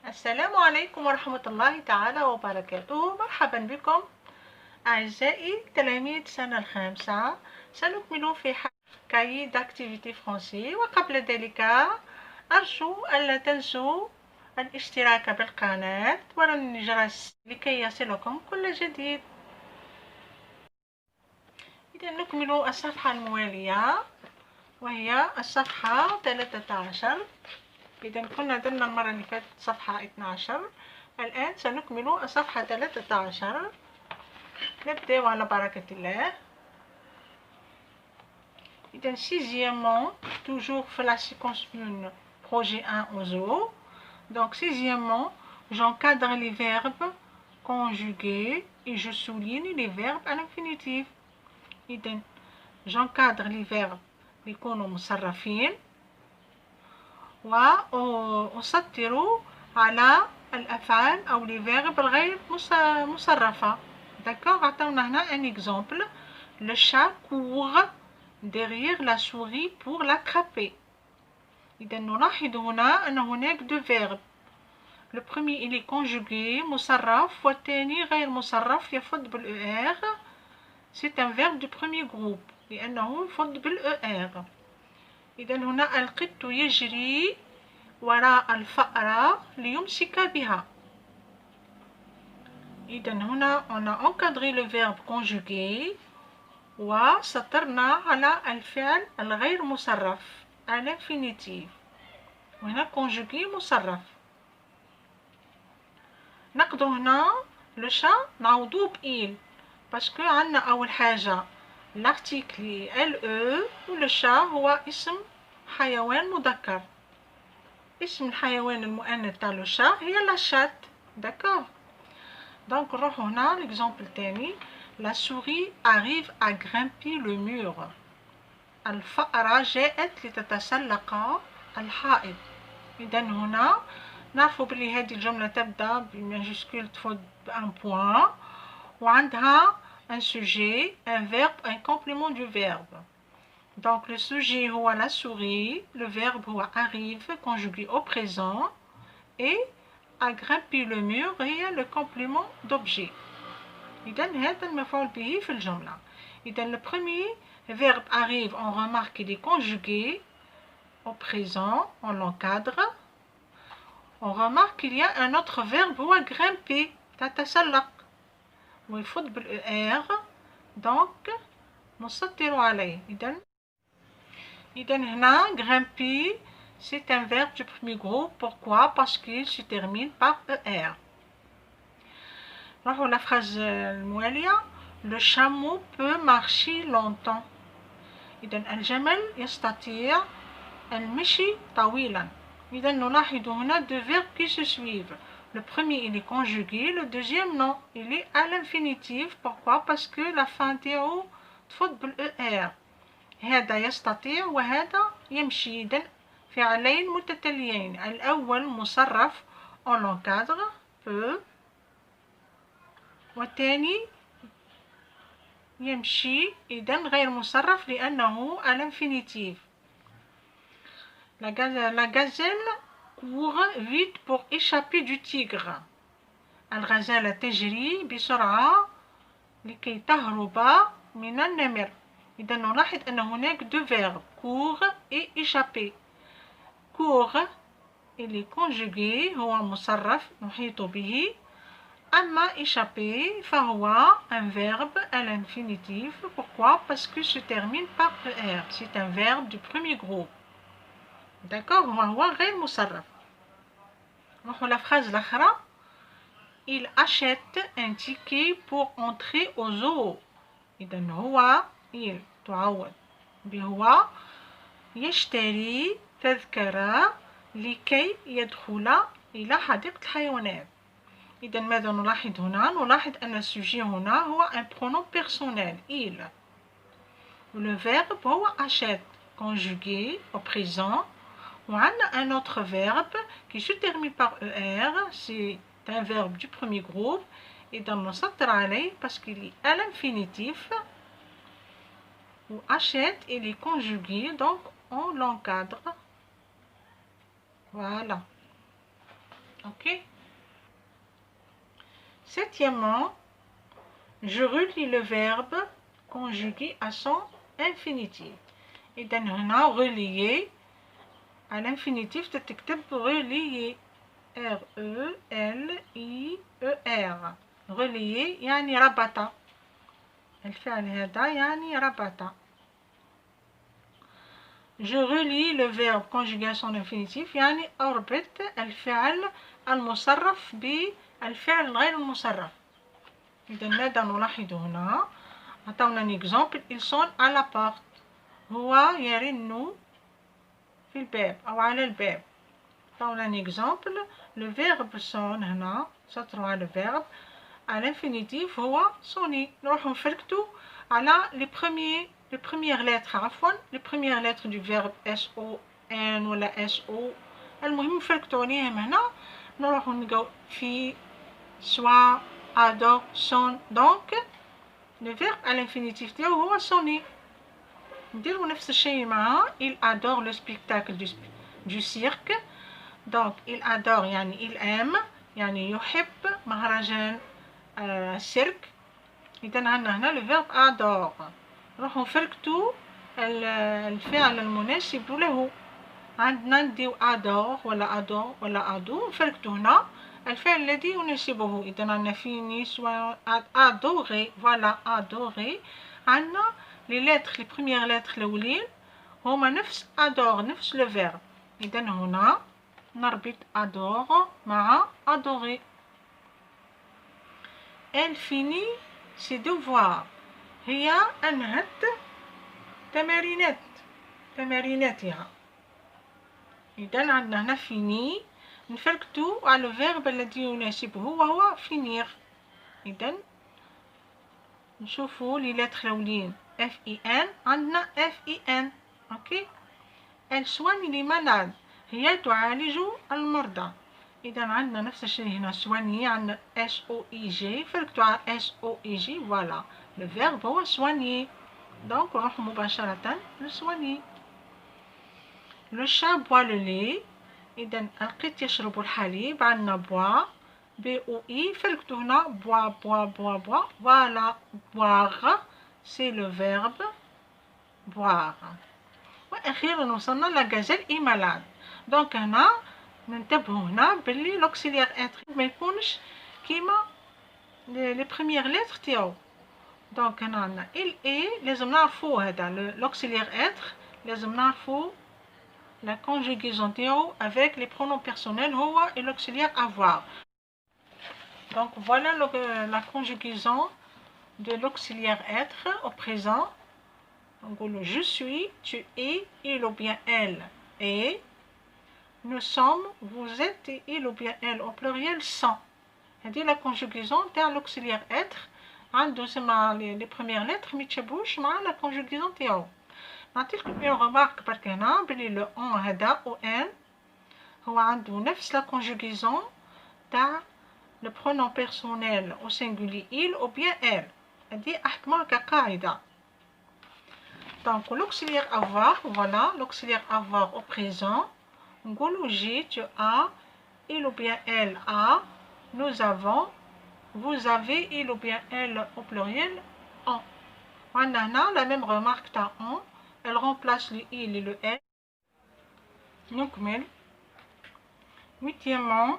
السلام عليكم ورحمة الله تعالى وبركاته. مرحبا بكم أعزائي تلاميذ سنة الخامسة. سنكمل في كاي داكتيفيتي فرونسي، وقبل ذلك أرجو ألا تنسوا الاشتراك بالقناة ورن الجرس لكي يصلكم كل جديد. إذا نكمل الصفحة الموالية وهي الصفحة 13. إذا كنا درنا المرة اللي فاتت صفحة 12، الآن سنكمل الصفحة 13. نبدأ على بركة الله. إذا sixièmement, toujours في la séquence 1, projet 1 aux eaux. Donc sixièmement, j'encadre les verbes conjugués et je souligne les verbes à l'infinitif. إذا j'encadre les verbes اللي يكونوا مصرفين وأسطر على الأفعال أو les verbes الغير مصرفة. D'accord. عطونا هنا un exemple. Le chat court derrière la souris pour l'attraper. إذا نلاحظ هنا أن هناك deux verbes. Le premier il est conjugué مصرف والثاني غير مصرف يفض بالER. C'est un verbe du premier groupe لأنه يفض بالER. إذا هنا القط يجري وراء الفأرة ليمسك بها. إذا هنا on a encadré le verbe conjugué وسطرنا على الفعل الغير مصرف à l'infinitif، وهنا conjugué مصرف. نقدر هنا le chat نعوضوه بإل باسكو عندنا أول حاجة l'article LE و le chat هو اسم حيوان مذكر. اسم الحيوان المؤنث تاع le chat هي la chatte. D'accord. Donc نروحو هنا l'exemple الثاني. La souris arrive à grimper le mur. الفأرة جاءت لتتسلق الحائط. إذا هنا نعرفو بلي هذه الجملة تبدأ بماجيسكول تفوت بان بوان وعندها un sujet, un verbe, un complément du verbe. Donc le sujet هو la souris, le verbe هو arrive conjugué au présent et à grimper le mur هي le complément d'objet. إذا هذا المفعول به في الجملة. إذا le premier verbe arrive, on remarque qu'il est conjugué au présent, on l'encadre. On remarque qu'il y a un autre verbe هو grimper, تتسلق ويفوت بالER. donc نسطر عليه. إذا هنا grimper c'est un verbe du premier groupe. Pourquoi? Parce qu'il se termine par ER. نروحو la phrase الموالية. Le chameau peut marcher longtemps. إذا الجمل يستطيع المشي طويلا. إذا نلاحظ هنا deux verbes qui se suivent. Le premier il est conjugué, le deuxième non, il est à l'infinitif. Pourquoi? Parce que la fin تاعو تفوت بالER. هذا يستطيع وهذا يمشي. إذا فعلين متتاليين. الأول مصرف on l'encadre peut، والثاني يمشي إذا غير مصرف لأنه à l'infinitif. La gazelle court vite pour échapper du tigre. الغزالة تجري بسرعة لكي تهرب من النمر. إذا نلاحظ أن هناك deux verbes court et échapper. court il est conjugué هو مصرف نحيط به. أما échapper فهو un verbe à l'infinitif. Pourquoi? Parce que se termine par ER. C'est un verbe du premier groupe. D'accord. وهو غير مصرف. نروحو la phrase الأخرى. Il achète un ticket pour entrer au zoo. إذا هو il تعوض بهو يشتري تذكرة لكي يدخل إلى حديقة الحيوانات. إذا ماذا نلاحظ هنا؟ نلاحظ أن السوجي هنا هو un pronom personnel il. Le verbe هو achète conjugué au présent. وعندنا un autre verbe qui se termine par ER. C'est un verbe du premier groupe. إذا نسطر عليه parce qu'il est à l'infinitif. Ou achète il est conjugué donc on l'encadre. Voilà. Ok. Septièmement, je relie le verbe conjugué à son infinitif. إذا هنا relier à l'infinitif تكتب relier R-E-L-I-E-R relier يعني ربط. الفعل هذا يعني ربط. Je relie le verbe conjugué à son infinitif يعني أربط الفعل المصرف بالفعل غير المصرف. إذا ماذا نلاحظ هنا؟ عطونا un exemple. Ils sont à la porte. هو يرن في الباب أو على الباب. عطونا un exemple. Le verbe sonne هنا سطر على le verbe à l'infinitif هو sonner. نروح نفركتو على les premières lettres عفوا les premières lettres du verbe S-O-N ولا S-O. المهم نفركتو عليهم هنا نروح نلقاو في soit, adore, sonne. Donc le verbe à l'infinitif ديالو هو sonner. نديرو نفس الشيء معاه. Il adore le spectacle du cirque. Donc il adore يعني il aime يعني يحب مهرجان السيرك. إذا عندنا هنا le verbe adore. نروحو نفركتو الفعل المناسب له. عندنا نديو adore ولا adore ولا adو نفركتو هنا الفعل الذي يناسبه. إذا عندنا فيني سواء adorer فوالا adorer. عندنا les lettres les premières lettres الأولين هما نفس adore نفس le verbe. إذا هنا نربط adore مع adorer. Elle finit ses devoirs. هي أنهت تماريناتها. إذا عندنا هنا فيني نفركتو على الفيرب الذي يناسبه وهو finir. إذا نشوفو لي لتر الأولين F-I-N عندنا F-I-N. أوكي. Elle soigne les malades. هي تعالج المرضى. إذا عندنا نفس الشيء هنا soigner عندنا S-O-I-G فركتو على S-O-I-G فوالا le verbe هو soigner. donc نروح مباشرة لsoigner. le chat boit le lait. إذا القط يشرب الحليب عندنا boit B-O-I فركتو هنا boit voilà boire c'est le verbe boire. وأخيرا وصلنا لا غازيل إي مالاد. دونك هنا ننتبهوا هنا باللي لوكسيليير اتر ما يكونش كيما لي بروميير لتر تاعو. دونك هنا عندنا il est لازم نعرفوا هذا لوكسيليير اتر لازم نعرفوا la conjugaison تاعو avec les pronoms personnels هو l'auxiliaire avoir. donc voilà la conjugaison de l'auxiliaire être au présent. donc le je suis, tu es, il ou bien elle est, nous sommes, vous êtes et il ou bien elle au pluriel sont. هذه la conjugaison تاع l'auxiliaire être. عنده سما les premières lettres ما يتشابهوش مع la conjugaison تاعو. نعطيكم une remarque برك هنا بلي لو ان هذا او ان هو عنده نفس la conjugaison تاع le pronom personnel au singulier il ou bien elle. هذه أحكمها كقاعدة. donc l'auxiliaire avoir voilà l'auxiliaire avoir au présent. نقولو j'ai, tu as, il ou bien elle a, nous avons, vous avez, il ou bien elle au pluriel ont. On a la même remarque تاع ont. elle remplace le il et le elle. نكمل. huitièmement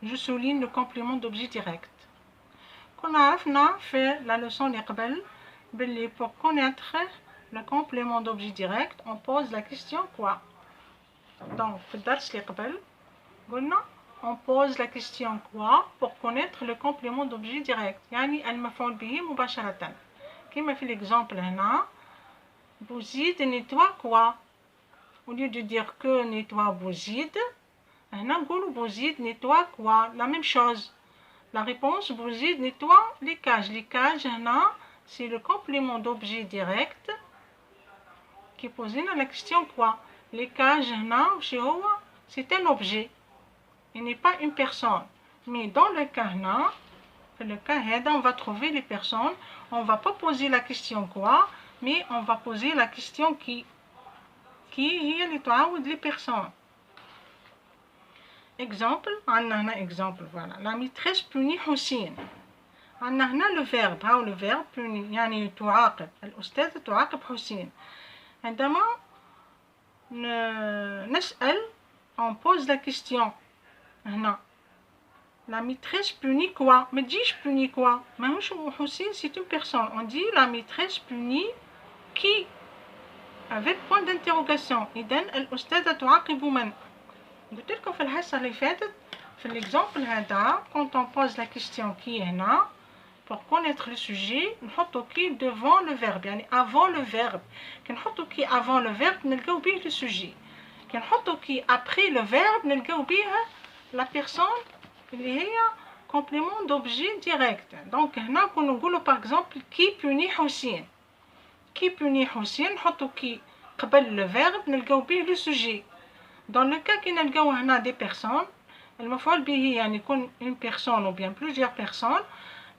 je souligne le complément d'objet direct. كنا عرفنا في la leçon اللي قبل باللي pour connaître le complément d'objet direct on pose la question quoi. donc في الدرس اللي قبل قلنا on pose la question quoi pour connaître le complément d'objet direct يعني المفعول به مباشرة. كما في l'exemple هنا Bouzid nettoie quoi. au lieu de dire que nettoie Bouzid هنا نقولوا Bouzid nettoie quoi. la même chose. la réponse Bouzid nettoie les cages. les cages هنا c'est le complément d'objet direct qui pose la question quoi. les cages هنا وش هو c'est un objet. il n'est pas une personne. mais dans le cas هنا في le cas هذا on va trouver les personnes. on va pas poser la question quoi mais on va poser la question qui هي اللي تعاود les personnes. exemple عندنا هنا exemple voilà la maîtresse punit حسين. عندنا هنا le verbe هاو le verbe punit يعني تعاقب الأستاذة تعاقب حسين. عندما نسأل on pose la question هنا la maîtresse punit quoi ما تجيش punit quoi ماهوش حسين c'est une personne on dit la maîtresse punit qui avec point d'interrogation. إذن الأستاذة تعاقب من؟ قلت لكم في الحصة اللي فاتت في l'exemple هذا quand on pose la question qui هنا pour connaître le sujet نحطو qui devant le verbe يعني avant le verbe. كي نحطو qui avant le verbe نلقاو بيه le sujet. كي نحطو qui après le verbe نلقاو بيه la personne اللي هي complément d'objet direct. donc هنا كنا نقولو par exemple qui punit حسين. qui punit حسين نحطو qui قبل le verbe نلقاو بيه le sujet. dans le cas كي نلقاو هنا des personnes المفعول به يعني يكون une personne ou bien plusieurs personnes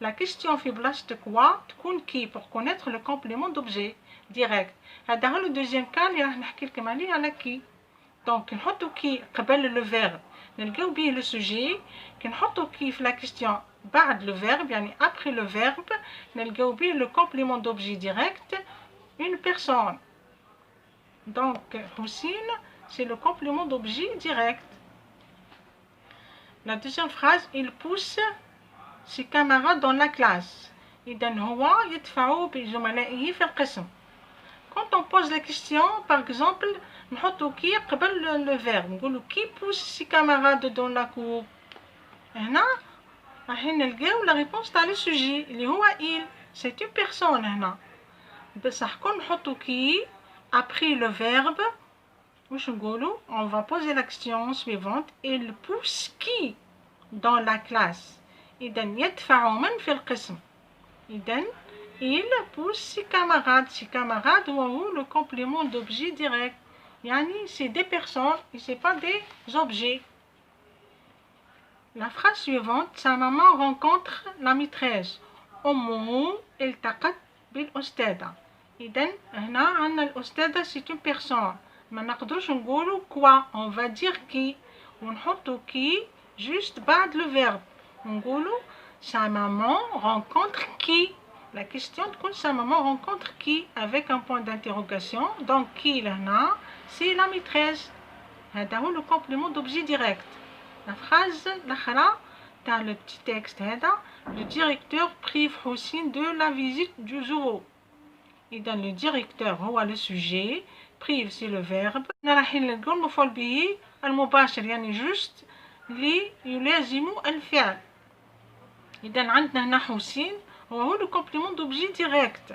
la question في بلاصة quoi تكون qui pour connaître le complément d'objet direct. هذا هو le deuxième cas اللي راح نحكي لكم عليه على qui. donc نحطو qui قبل le verbe نلقاو بيه le sujet. كي نحطو qui في la question بعد le verbe يعني après le verbe نلقاو بيه le complément d'objet direct une personne. donc حسين c'est le complément d'objet direct. La deuxième phrase il pousse ses camarades dans la classe. إذن هو يدفع بزملائه في القسم. quand on pose la question par exemple نحطو qui قبل le verbe نقولو qui pousse ses camarades dans la cour. هنا راح نلقاو la réponse تاع le sujet اللي هو il c'est une personne. هنا بصح كون نحطو qui après le verbe واش نقولو on va poser la question suivante il pousse qui dans la classe. إذن يدفع من في القسم. إذن il pousse ses camarades. ses camarades هو le complément d'objet direct يعني c'est des personnes et c'est pas des objets. la phrase suivante sa maman rencontre la maîtresse أمه التقت بالأستاذة. إذن هنا عندنا الأستاذة c'est une personne ما نقدروش نقولو quoi on va dire qui ونحطو qui juste بعد le verbe نقولو sa maman rencontre qui. la question تكون sa maman rencontre qui avec un point d'interrogation. donc qui لهنا c'est la maîtresse. هذا هو le complément d'objet direct. la phrase الأخرى تاع le petit texte هذا le directeur prive حسين de la visite du zoo. إذا le directeur هو le sujet prive c'est le verbe. راح نلقاو المفعول به المباشر يعني just اللي يلازم الفعل. إذا عندنا هنا حسين هو le complément d'objet direct.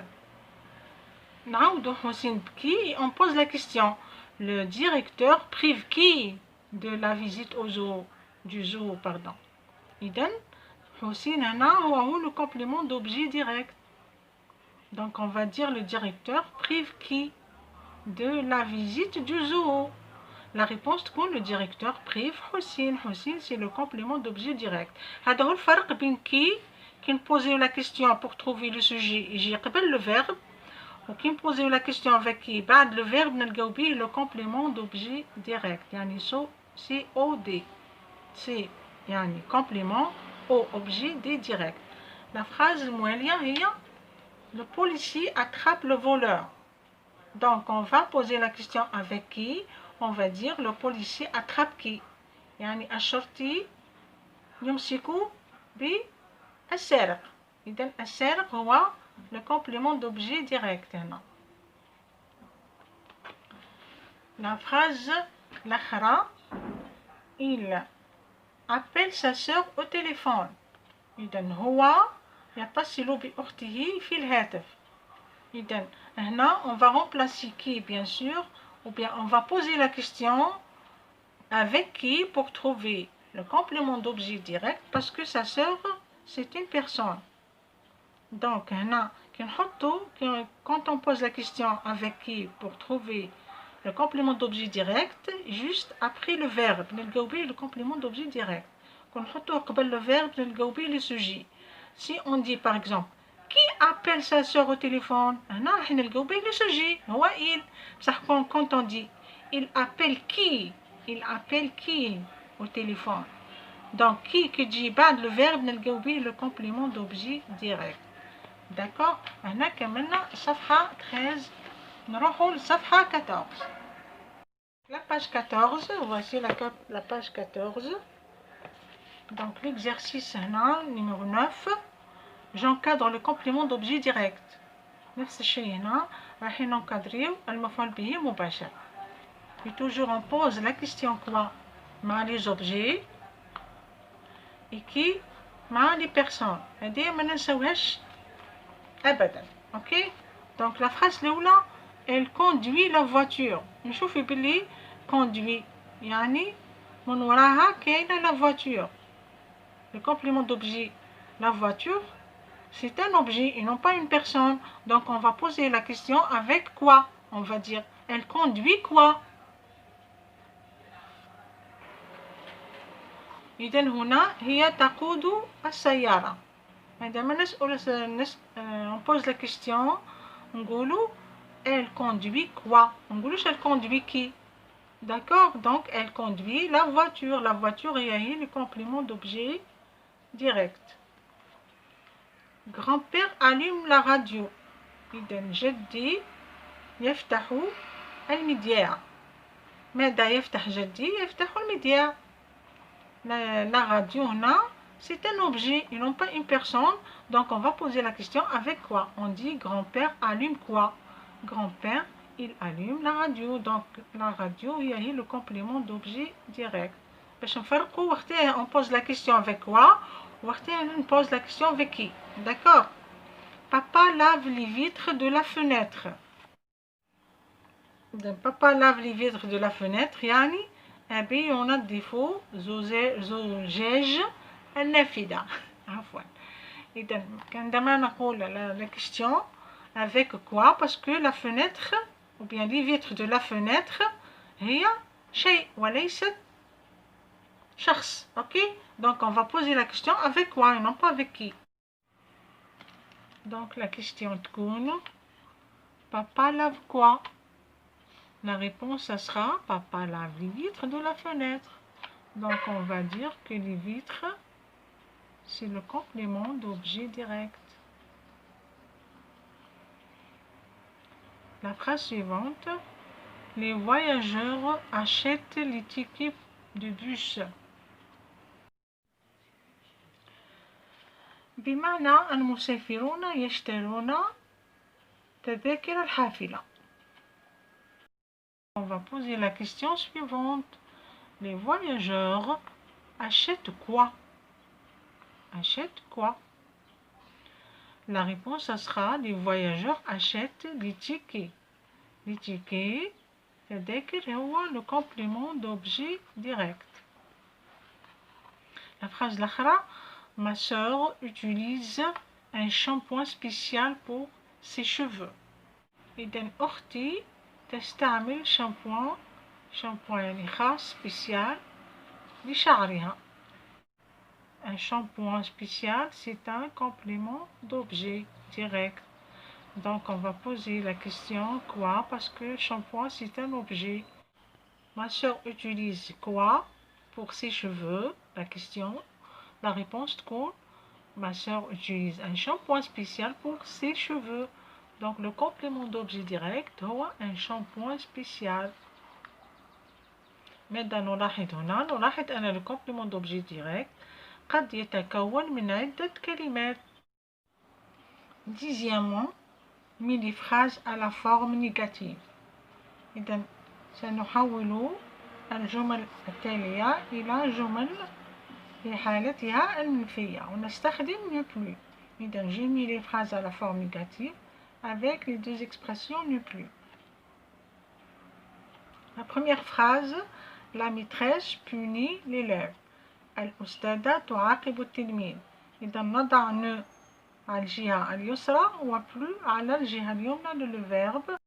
نعاودو حسين بكي on pose la question le directeur prive qui de la visite au zoo du zoo pardon. إذا حسين هنا هو le complément d'objet direct. donc on va dire le directeur prive qui de la visite du zoo. la réponse تكون le directeur prive حسين. حسين c'est le complément d'objet direct. هذا هو الفرق بين كي نبوزيو la question pour trouver le sujet يجي قبل le verbe وكي نبوزيو la question avec qui بعد le verbe نلقاو بيه le complément d'objet direct يعني c'est OD c'est يعني complément au objet des direct. la phrase الموالية هي le policier attrape le voleur. donc on va poser la question avec qui on va dire le policier attrape qui يعني الشرطي يمسك بالسارق. إذن السارق هو le complément d'objet direct هنا. la phrase الأخرى il appelle sa sœur au téléphone. إذن هو يتصل بأخته في الهاتف. إذن هنا on va remplacer qui bien sûr ou bien on va poser la question avec qui pour trouver le complément d'objet direct parce que sa sœur c'est une personne. donc هنا quand on pose la question avec qui pour trouver le complément d'objet direct juste après le verbe نلقاو بيه le complément d'objet direct. كون نحطوه قبل le verbe نلقاو بيه le sujet. si on dit par exemple qui appelle sa sœur au téléphone هنا راح نلقاو بيه le sujet هو il. بصح quand on dit il appelle qui au téléphone. Donc qui dit بعد le verbe نلقاو به le complément d'objet direct. D'accord. هنا كملنا صفحة 13. نروحوا لصفحة 14. La page 14, voici la page 14. Donc l'exercice numéro 9, j'encadre le complément d'objet direct. نفس الشيء هنا راح نكادريو المفعول به مباشر. Et toujours on pose la question quoi مع les objets et qui مع les personnes. هذه ما ننساوهاش أبدا. OK. Donc la phrase الأولى elle conduit la voiture. نشوفي باللي conduit يعني من وراها كاينة la voiture. Le complément d'objet la voiture c'est un objet et non pas une personne. Donc on va poser la question avec quoi. On va dire elle conduit quoi. إذن هنا هي تقود السيارة. عندما on pose la question نقولوا elle conduit quoi. On نقولوش elle conduit qui. D'accord. Donc elle conduit la voiture. La voiture هي le complément d'objet direct. Grand-père allume la radio. إذن جدي يفتح المذياع. ماذا يفتح جدي؟ يفتح المذياع. La radio هنا c'est un objet et non pas une personne. Donc on va poser la question avec quoi. On dit grand-père allume quoi. Grand-père il allume la radio. Donc la radio هي le complément d'objet direct. باش نفرقوا وقتها on pose la question avec quoi. وقتها on pose la question avec qui. D'accord. Papa lave les vitres de la fenêtre. Papa lave les vitres de la fenêtre يعني أبي ينظف زجاج النافذة. عفوا. إذا عندما نقول la question avec quoi parce que la fenêtre ou bien les vitres de la fenêtre هي شيء وليست شخص. Ok. Donc on va poser la question avec quoi et non pas avec qui. Donc la question تكون papa lave quoi. La réponse ça sera papa lave les vitres de la fenêtre. Donc on va dire que les vitres c'est le complément d'objet direct. La phrase suivante, les voyageurs achètent les tickets de bus. بمعنى المسافرون يشترون تذاكر الحافلة. On va poser la question suivante. Les voyageurs achètent quoi? Achètent quoi? La réponse ça sera les voyageurs achètent les tickets. Les tickets, c'est-à-dire le complément d'objet direct. La phrase l'autre, ma soeur utilise un shampoing spécial pour ses cheveux. إذن أختي تستعمل شامبوان يعني خاص spécial لشعرها. Un shampoing spécial, c'est un complément d'objet direct. Donc on va poser la question quoi parce que shampoing c'est un objet. Ma soeur utilise quoi pour ses cheveux? La question, la réponse quoi? Ma soeur utilise un shampoing spécial pour ses cheveux. Donc le complément d'objet direct هو un shampoing spécial. ماذا نلاحظ هنا؟ نلاحظ أن le complément d'objet direct قد يتكون من عدة كلمات. Dixièmement, mis les phrases à la forme négative. إذن سنحول الجمل التالية إلى جمل في حالتها المنفية ونستخدم ne plus. إذن j'ai mis les phrases à la forme négative avec les deux expressions ne plus. La première phrase, la maîtresse punit l'élève. الأستاذة تعاقب التلميذ. إذا نضع ne على الجهة اليسرى وplus على الجهة اليمنى le verbe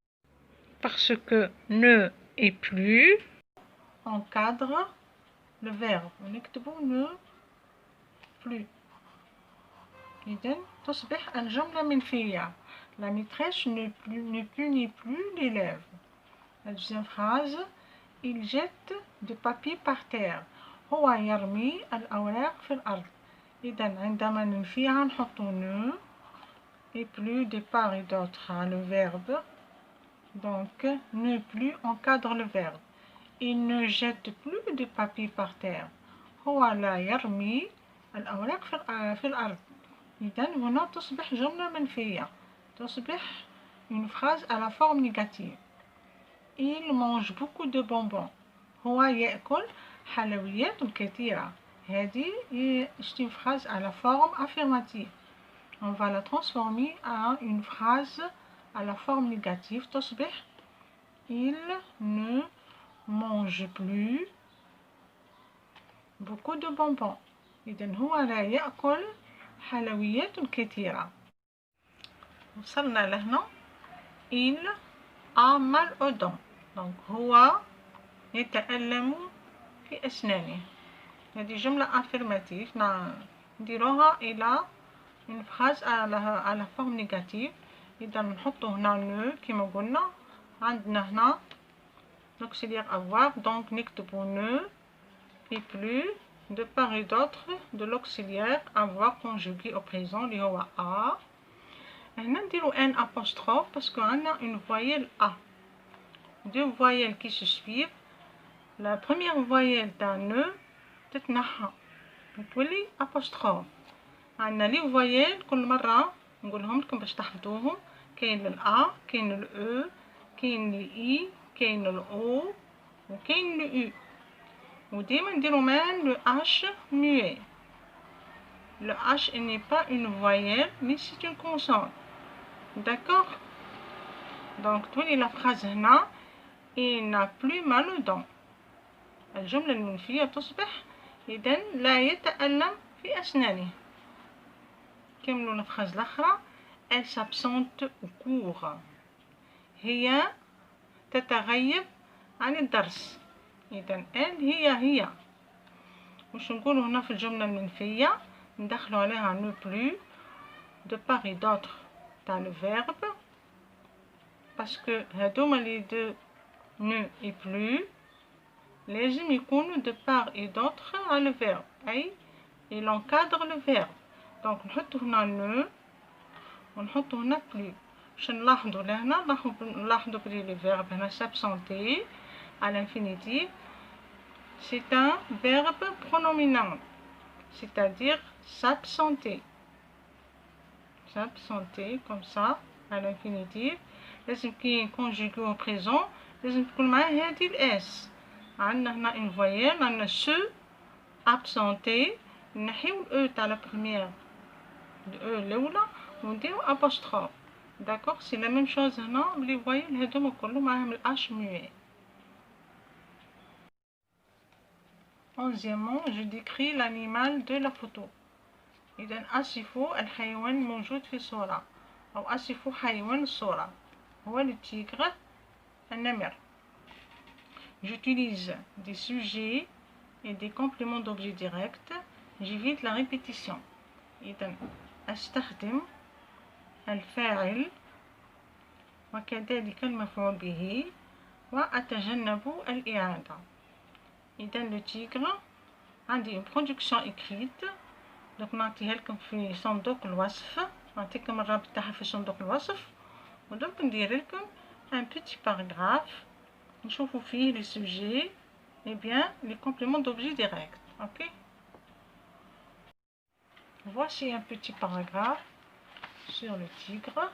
parce que ne et plus encadre le verbe. ونكتبوا ne plus. إذن تصبح الجملة منفية. La maîtresse ne punit plus l'élève. La deuxième phrase, il jette du papier par terre. هو يرمي الأوراق في الأرض. إذا عندما ننفيها نحط ne et plus de part et d'autre le verbe. Donc ne plus encadre le verbe. Il ne jette plus de papier par terre. هو لا يرمي الأوراق في الأرض. إذا هنا تصبح جملة منفية، تصبح une phrase à la forme négative. Il mange beaucoup de bonbons. هو يأكل حلويات كثيرة. هذه est une phrase à la forme affirmative. On va la transformer en une phrase à la forme négative. تصبح il ne mange plus beaucoup de bonbons. إذن هو لا يأكل حلويات كثيرة. وصلنا لهنا. il a mal aux dents. donc هو يتألم في أسنانه. هذه جملة affirmative نديروها إلى une phrase à la forme négative. إذا نحطو هنا ne كما قلنا. عندنا هنا l'auxiliaire avoir. donc نكتبو ne et plus de part et d'autre de l'auxiliaire avoir conjugué au présent اللي هو a. هنا نديرو un apostrophe parce que عندنا une voyelle a. deux voyelles qui se suivent. la première voyelle تاع ne تتنحى وتولي apostrophe. عندنا لي فويل كل مرة نقولهم لكم باش تحفظوهم. كاين الأ، كاين الأو، كاين الإي، كاين الأو، وكاين الأو. وديما نديرو مان لو H muet. Le H n'est pas une voyelle mais c'est une consonne. D'accord. donc تولي la phrase هنا il n'a plus mal aux dents. الجملة المنفية تصبح إذن لا يتألم في أسنانه. كملوا الفراز الأخرى. elle s'absente au cours. هي تتغيب عن الدرس. إذن elle هي. واش نقولوا هنا في الجملة المنفية؟ ندخلوا عليها ne plus de part et d'autre تاع le verbe parce que هادوما لي دو ne et plus لازم يكونوا de part et d'autre على le verbe أي il encadre le verbe. donc نحطو هنا ne ونحطو هنا plus. باش نلاحظوا لهنا نلاحظوا بلي le verbe هنا s'absenter à l'infinitif c'est un verbe pronominal c'est-à-dire s'absenter comme ça à l'infinitif. لازم كي conjugué au présent لازم تكون معاه هذه الاس. عندنا هنا une voyelle. عندنا se absenter نحيو الاو تاع لا première الاو الاولى ونديرو apostrophe. d'accord. c'est la même chose هنا بلي voyelle هادوما كلهم معاهم الH muet. Onzièmement, je décris l'animal de la photo. إذن أصف الحيوان الموجود في الصورة أو أصف حيوان الصورة. هو التيغر النمر. J'utilise des sujets et des compléments d'objet direct. j'évite la répétition. إذن أستخدم الفاعل وكذلك المفعول به وأتجنب الإعادة. إذن le tigre عندي une production écrite. donc نعطيها لكم في صندوق الوصف. نعطيكم الرابط تاعها في صندوق الوصف. ودونك ندير لكم un petit paragraphe نشوفوا فيه les sujets et bien les compléments d'objet direct. ok. voici un petit paragraphe sur le tigre.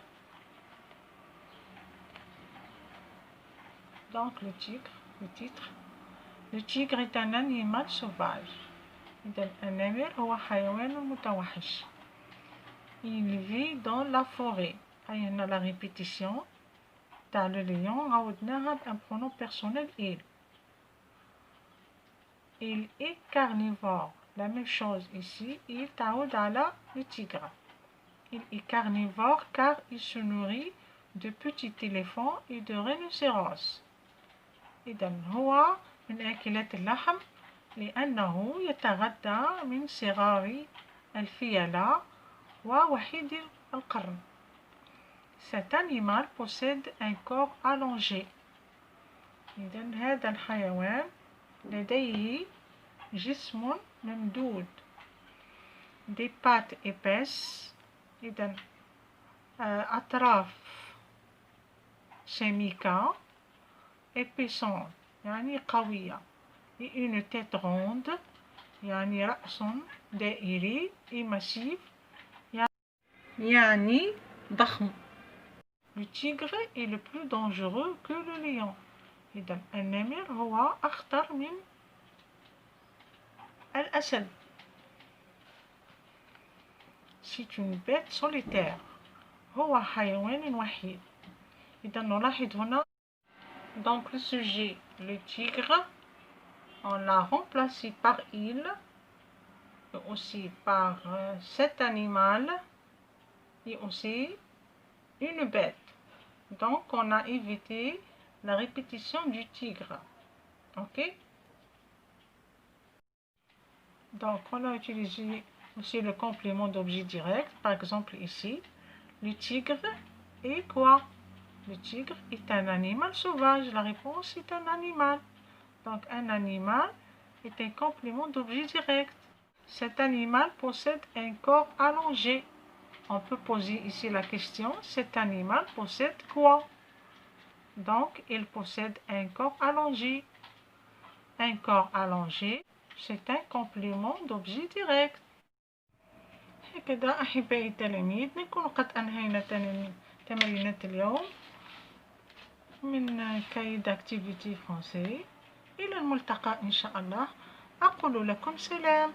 donc le tigre, le titre. le tigre est un animal sauvage. إذا النمر هو حيوان متوحش. il vit dans la forêt. أي هنا la répétition تاع le lion عاودناها بان pronom personnel il. il est carnivore. la même chose ici. il تعود على le tigre. il est carnivore car il se nourrit de petits éléphants et de rhinocéros. إذا هو من آكلات اللحم لأنه يتغذى من صغار الفيلة ووحيد القرن. cet animal possède un corps allongé. إذن هذا الحيوان لديه جسم ممدود. des pattes épaisses إذن أطراف سميكة. épaissante يعني قوية. et une tête ronde يعني رأس دائري. et massif يعني ضخم. Le tigre est le plus dangereux que le lion. إذن النمر هو أخطر من الأسد. C'est une bête solitaire. هو حيوان وحيد. إذن نلاحظ هنا donc le sujet le tigre on l'a remplacé par il et aussi par cet animal et aussi une bête. Donc on a évité la répétition du tigre. Ok? Donc on a utilisé aussi le complément d'objet direct. Par exemple ici, le tigre est quoi? Le tigre est un animal sauvage. La réponse est un animal. Donc un animal est un complément d'objet direct. Cet animal possède un corps allongé. On peut poser ici la question, cet animal possède quoi? Donc il possède un corps allongé. Un corps allongé, c'est un complément d'objet direct. هكذا أحبائي التلاميذ نكون قد أنهينا تمرينة اليوم من كاي d'activité français. إلى الملتقى إن شاء الله. أقول لكم سلام.